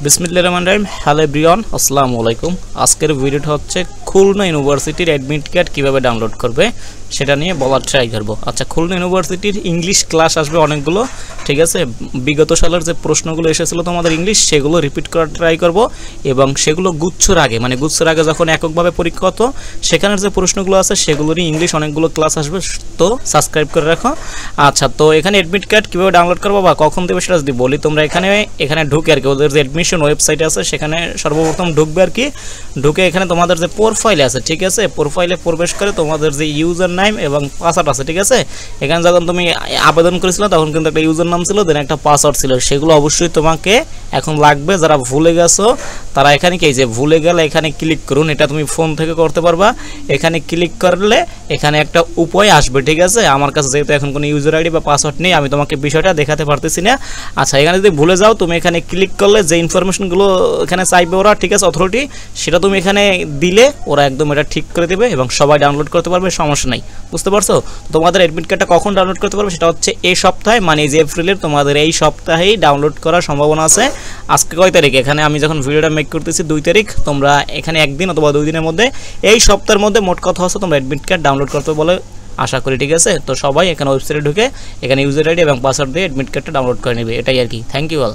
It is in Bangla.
বিসমিল্লাহির রহমানির রহিম। হ্যালো এভরিওয়ান, আসসালামু আলাইকুম। আজকের ভিডিওটা হচ্ছে খুলনা ইউনিভার্সিটির অ্যাডমিট কার্ড কীভাবে ডাউনলোড করবে সেটা নিয়ে বলার ট্রাই করবো। আচ্ছা, খুলনা ইউনিভার্সিটির ইংলিশ ক্লাস আসবে অনেকগুলো, ঠিক আছে। বিগত সালের যে প্রশ্নগুলো এসেছিলো তোমাদের ইংলিশ, সেগুলো রিপিট করার ট্রাই করব এবং সেগুলো গুচ্ছর আগে যখন এককভাবে পরীক্ষা হতো সেখানের যে প্রশ্নগুলো আছে সেগুলোরই ইংলিশ অনেকগুলো ক্লাস আসবে, তো সাবস্ক্রাইব করে রাখো। আচ্ছা, তো এখানে অ্যাডমিট কার্ড কীভাবে ডাউনলোড করবো বা কখন দেবে সেটা যদি বলি, তোমরা এখানে ঢুকে আর কি ওদের যে অ্যাডমিশন ওয়েবসাইট আছে সেখানে সর্বপ্রথম ঢুকবে আর কি। ঢুকে এখানে তোমাদের যে প্রোফাইলে আছে, ঠিক আছে, প্রোফাইলে প্রবেশ করে তোমাদের যে ইউজার নেম এবং পাসওয়ার্ড আছে, ঠিক আছে। এখানে যখন তুমি আবেদন করেছিলে তখন কিন্তু একটা ইউজার নাম ছিল, দেন একটা পাসওয়ার্ড ছিল, সেগুলো অবশ্যই তোমাকে এখন লাগবে। যারা ভুলে গেছো তারা এখানে কি যে ভুলে গেলে এখানে ক্লিক করুন, এটা তুমি ফোন থেকে করতে পারবা। এখানে ক্লিক করলে এখানে একটা উপায় আসবে, ঠিক আছে। আমার কাছে যেহেতু এখন কোনো ইউজার আইডি বা পাসওয়ার্ড নেই, আমি তোমাকে বিষয়টা দেখাতে পারতেছি না। আচ্ছা, এখানে যদি ভুলে যাও তুমি এখানে ক্লিক করলে যে ইনফরমেশনগুলো এখানে চাইবে ওরা, ঠিক আছে, অথরিটি, সেটা তুমি এখানে দিলে ওরা একদম এটা ঠিক করে দেবে এবং সবাই ডাউনলোড করতে পারবে, সমস্যা নেই। বুঝতে পারছো? তোমাদের অ্যাডমিট কার্ডটা কখন ডাউনলোড করতে পারবে সেটা হচ্ছে এই সপ্তাহে, মানে যে এপ্রিলের, তোমাদের এই সপ্তাহেই ডাউনলোড করার সম্ভাবনা আছে। আজকে কয় তারিখ? এখানে আমি যখন ভিডিওটা মেক করতেছি 2 তারিখ। তোমরা এখানে একদিন অথবা 2 দিনের মধ্যে, এই সপ্তাহের মধ্যে মোট কথা হচ্ছে তোমরা অ্যাডমিট কার্ড ডাউনলোড করতে বলে আশা করি, ঠিক আছে। তো সবাই এখানে ওয়েবসাইটে ঢুকে এখানে ইউজার আইডি এবং পাসওয়ার্ড দিয়ে অ্যাডমিট কার্ডটা ডাউনলোড করে নেবে, এটাই আর কি। Thank you all.